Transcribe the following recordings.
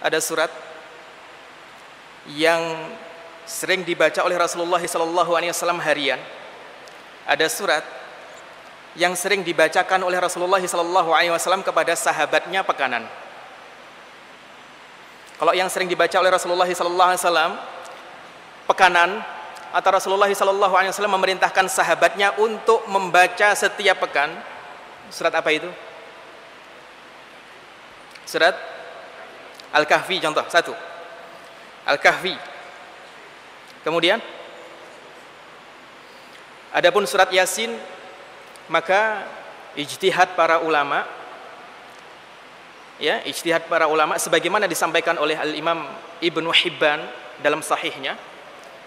Ada surat yang sering dibaca oleh Rasulullah SAW harian. Ada surat yang sering dibacakan oleh Rasulullah SAW kepada sahabatnya pekanan. Kalau yang sering dibaca oleh Rasulullah SAW pekanan, atau Rasulullah SAW memerintahkan sahabatnya untuk membaca setiap pekan, surat apa itu? Surat Al-Kahfi contoh, satu Al-Kahfi. Kemudian adapun surat Yasin, maka ijtihad para ulama, ya, ijtihad para ulama sebagaimana disampaikan oleh Al-Imam Ibnu Hibban dalam sahihnya,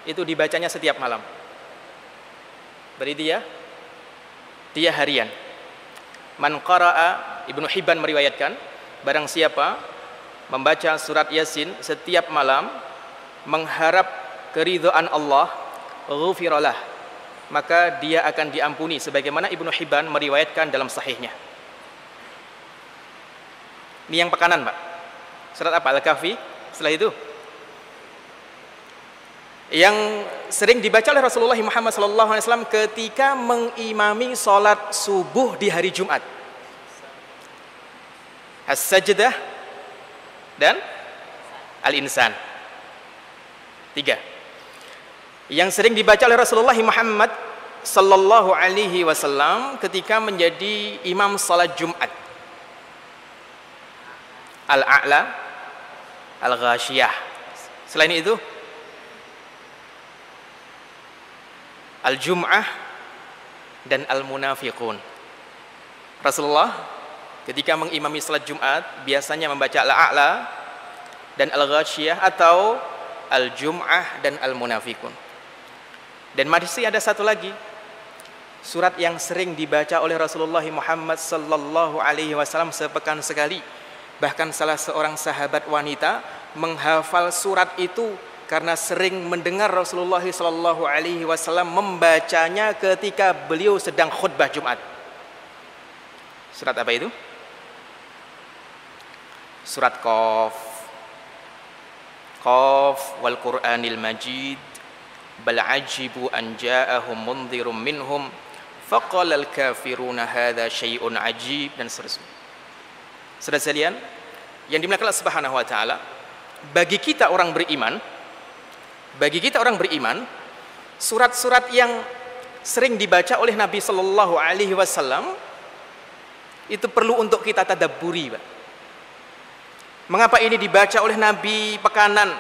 itu dibacanya setiap malam. Berarti dia harian. Man qara'a, Ibnu Hibban meriwayatkan, barang siapa membaca surat Yasin setiap malam mengharap keridhaan Allah, ghufiralah, maka dia akan diampuni, sebagaimana Ibnu Hibban meriwayatkan dalam sahihnya. Ini yang pekanan, Pak. Surat apa? Al-Kahfi. Setelah itu yang sering dibaca oleh Rasulullah Muhammad SAW ketika mengimami sholat subuh di hari Jumat, As-Sajdah dan Al-Insan. 3. Yang sering dibaca oleh Rasulullah Muhammad SAW ketika menjadi imam sholat Jumat, Al-A'la, Al-Ghashiyah. Selain itu Al-Jum'ah dan Al-Munafiqun. Rasulullah ketika mengimami salat Jumat biasanya membaca Al-A'la dan Al-Ghashiyah atau Al-Jum'ah dan Al-Munafiqun. Dan masih ada satu lagi surat yang sering dibaca oleh Rasulullah Muhammad sallallahu alaihi wasallam sepekan sekali. Bahkan salah seorang sahabat wanita menghafal surat itu karena sering mendengar Rasulullah SAW membacanya ketika beliau sedang khutbah Jumat. Surat apa itu? Surat Qaf. Qaf wal Qur'anil Majid, bal ajibu an ja'ahum mundhirum minhum faqala al kafiruna hadza syai'un ajib, dan seterusnya. Saudara sekalian yang dimuliakan Allah Subhanahu wa taala, bagi kita orang beriman, surat-surat yang sering dibaca oleh Nabi Sallallahu Alaihi Wasallam itu perlu untuk kita tadabburi, Pak. Mengapa ini dibaca oleh Nabi pekanan?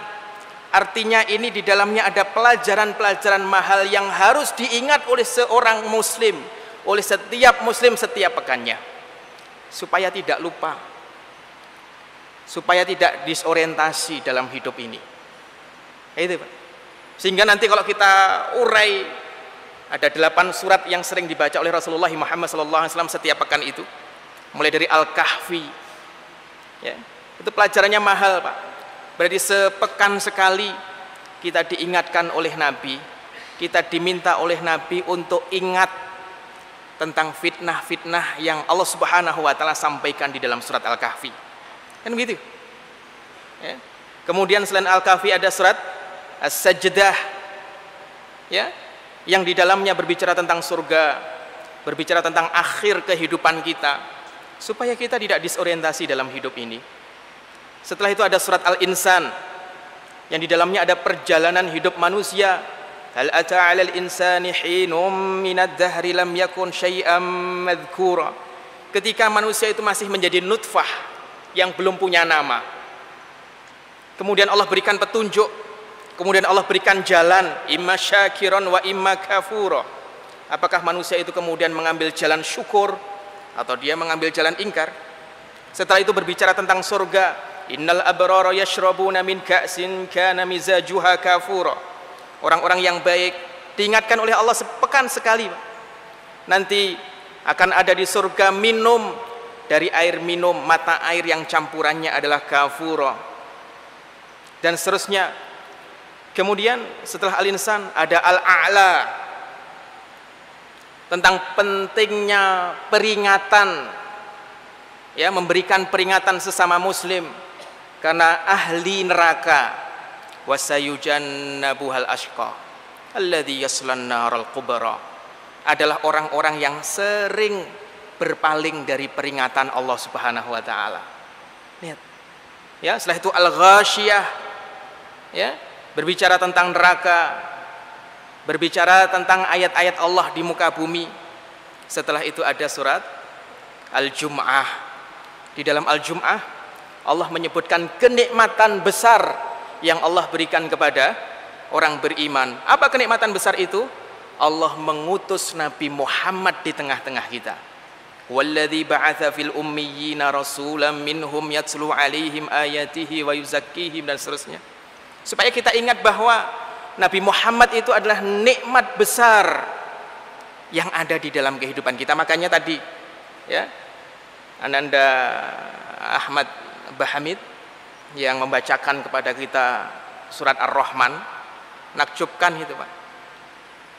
Artinya ini di dalamnya ada pelajaran-pelajaran mahal yang harus diingat oleh seorang muslim, oleh setiap muslim setiap pekannya, supaya tidak lupa, supaya tidak disorientasi dalam hidup ini. Itu, Pak. Sehingga nanti kalau kita urai, ada 8 surat yang sering dibaca oleh Rasulullah Muhammad SAW setiap pekan itu, mulai dari Al-Kahfi, ya, itu pelajarannya mahal, Pak. Berarti sepekan sekali kita diingatkan oleh Nabi, kita diminta oleh Nabi untuk ingat tentang fitnah-fitnah yang Allah Subhanahu wa taala sampaikan di dalam surat Al-Kahfi. Kan begitu? Ya. Kemudian selain Al-Kahfi ada surat As-Sajdah, ya, yang di dalamnya berbicara tentang surga, berbicara tentang akhir kehidupan kita, supaya kita tidak disorientasi dalam hidup ini. Setelah itu ada surat Al-Insan, yang di dalamnya ada perjalanan hidup manusia. Hal ata 'alal insani hinum minad dahri lam yakun syai'am madhkura. Ketika manusia itu masih menjadi nutfah yang belum punya nama. Kemudian Allah berikan petunjuk, kemudian Allah berikan jalan, imma syakiran wa imma kafura. Apakah manusia itu kemudian mengambil jalan syukur atau dia mengambil jalan ingkar? Setelah itu berbicara tentang surga, innal abrara yashrabuna min ka'sin kana mizajuha kafura. Orang-orang yang baik diingatkan oleh Allah sepekan sekali, nanti akan ada di surga minum dari air minum, mata air yang campurannya adalah kafura, dan seterusnya. Kemudian setelah Al-Insan ada Al-A'la, tentang pentingnya peringatan ya, memberikan peringatan sesama muslim karena ahli neraka, wasayujannabuhal ashqa alladzi yaslan naral kubra, adalah orang-orang yang sering berpaling dari peringatan Allah Subhanahu wa taala. Lihat. Ya, setelah itu al-ghasyiyah, ya, berbicara tentang neraka, berbicara tentang ayat-ayat Allah di muka bumi. Setelah itu ada surat Al-Jum'ah. Di dalam Al-Jum'ah Allah menyebutkan kenikmatan besar yang Allah berikan kepada orang beriman. Apa kenikmatan besar itu? Allah mengutus Nabi Muhammad di tengah-tengah kita. Walladzi ba'atsa fil ummiyina rasulan minhum yatslu 'alaihim ayatihi wa yuzakkihim, dan seterusnya. Supaya kita ingat bahwa Nabi Muhammad itu adalah nikmat besar yang ada di dalam kehidupan kita. Makanya tadi, ya, Ananda Ahmad Bahamid yang membacakan kepada kita surat Ar-Rahman, nakjubkan itu, Pak.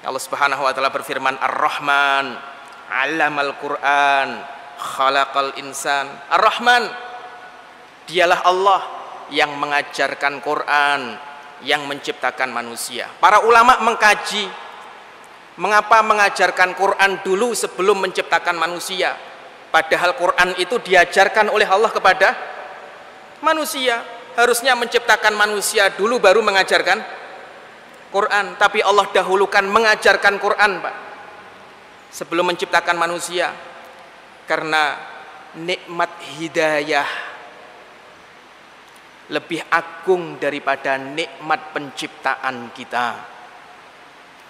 Allah Subhanahu wa taala berfirman, Ar-Rahman 'allamal Qur'an, khalaqal insan. Ar-Rahman, dialah Allah yang mengajarkan Quran, yang menciptakan manusia. Para ulama mengkaji mengapa mengajarkan Quran dulu sebelum menciptakan manusia, padahal Quran itu diajarkan oleh Allah kepada manusia. Harusnya menciptakan manusia dulu baru mengajarkan Quran, tapi Allah dahulukan mengajarkan Quran, Pak, sebelum menciptakan manusia, karena nikmat hidayah lebih agung daripada nikmat penciptaan kita.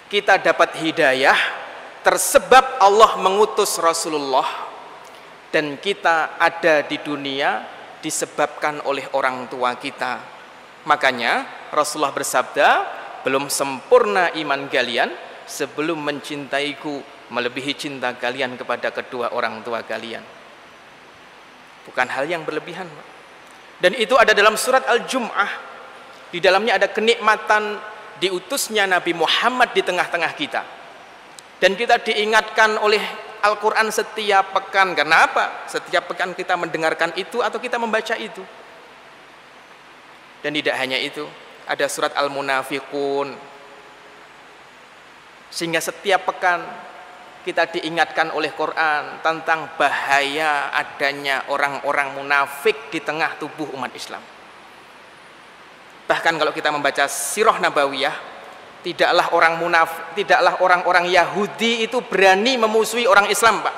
Kita dapat hidayah tersebab Allah mengutus Rasulullah, dan kita ada di dunia disebabkan oleh orang tua kita. Makanya Rasulullah bersabda, belum sempurna iman kalian sebelum mencintaiku melebihi cinta kalian kepada kedua orang tua kalian. Bukan hal yang berlebihan, dan itu ada dalam surat Al-Jum'ah. Di dalamnya ada kenikmatan diutusnya Nabi Muhammad di tengah-tengah kita, dan kita diingatkan oleh Al-Quran setiap pekan. Kenapa? Setiap pekan kita mendengarkan itu atau kita membaca itu. Dan tidak hanya itu, ada surat Al-Munafiqun, sehingga setiap pekan kita diingatkan oleh Quran tentang bahaya adanya orang-orang munafik di tengah tubuh umat Islam. Bahkan kalau kita membaca sirah nabawiyah, tidaklah orang munafik, tidaklah orang-orang Yahudi itu berani memusuhi orang Islam, Pak,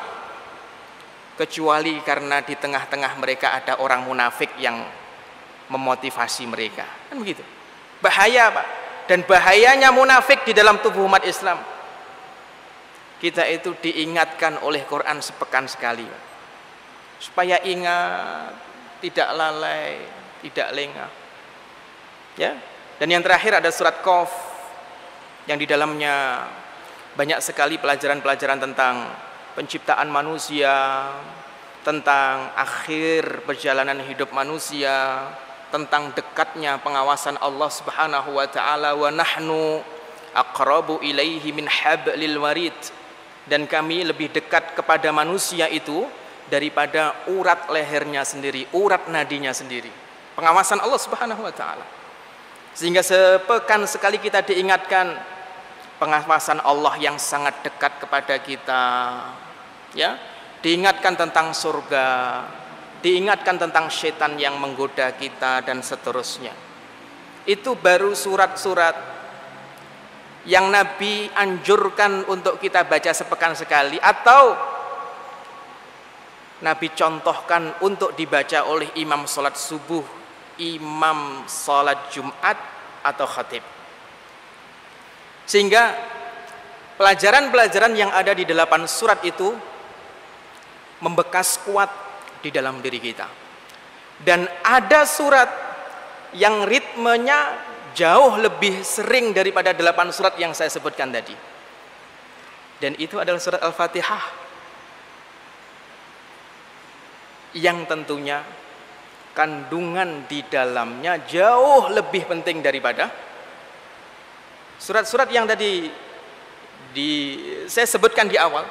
kecuali karena di tengah-tengah mereka ada orang munafik yang memotivasi mereka. Kan begitu. Bahaya, Pak. Dan bahayanya munafik di dalam tubuh umat Islam. Kita itu diingatkan oleh Quran sepekan sekali, Pak, supaya ingat, tidak lalai, tidak lengah. Ya. Dan yang terakhir ada surat Qaf, yang di dalamnya banyak sekali pelajaran-pelajaran tentang penciptaan manusia, tentang akhir perjalanan hidup manusia, tentang dekatnya pengawasan Allah Subhanahu wa taala, wa nahnu aqrabu ilaihi min hablil warid, dan kami lebih dekat kepada manusia itu daripada urat lehernya sendiri, urat nadinya sendiri. Pengawasan Allah Subhanahu wa taala. Sehingga sepekan sekali kita diingatkan pengawasan Allah yang sangat dekat kepada kita, ya. Diingatkan tentang surga, diingatkan tentang setan yang menggoda kita, dan seterusnya. Itu baru surat-surat yang Nabi anjurkan untuk kita baca sepekan sekali, atau Nabi contohkan untuk dibaca oleh imam sholat subuh, imam sholat Jumat, atau khatib. Sehingga pelajaran-pelajaran yang ada di 8 surat itu membekas kuat di dalam diri kita. Dan ada surat yang ritmenya jauh lebih sering daripada 8 surat yang saya sebutkan tadi, dan itu adalah surat Al-Fatihah, yang tentunya kandungan di dalamnya jauh lebih penting daripada surat-surat yang tadi saya sebutkan di awal.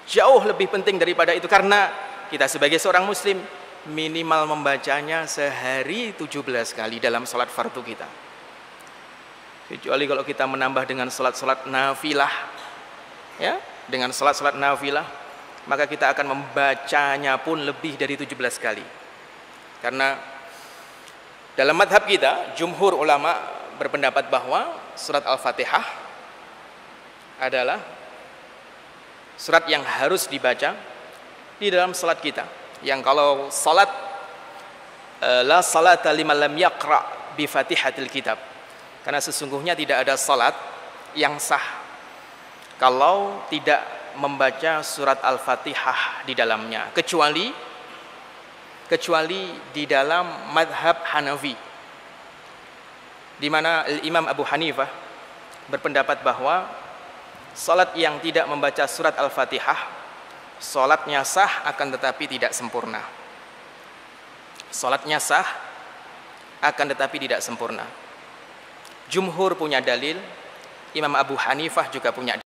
Jauh lebih penting daripada itu, karena kita sebagai seorang muslim minimal membacanya sehari 17 kali dalam sholat fardu kita. Kecuali kalau kita menambah dengan sholat-sholat nafilah, ya, dengan sholat-sholat nafilah, maka kita akan membacanya pun lebih dari 17 kali. Karena dalam madhab kita, jumhur ulama berpendapat bahwa surat Al-Fatihah adalah surat yang harus dibaca di dalam salat kita. Yang kalau salat la salata liman lam yaqra bi Fatihatil kitab. Karena sesungguhnya tidak ada salat yang sah kalau tidak membaca surat Al-Fatihah di dalamnya, kecuali di dalam madhab Hanafi, di mana Imam Abu Hanifah berpendapat bahwa salat yang tidak membaca surat Al-Fatihah salatnya sah akan tetapi tidak sempurna. Salatnya sah akan tetapi tidak sempurna. Jumhur punya dalil, Imam Abu Hanifah juga punya dalil.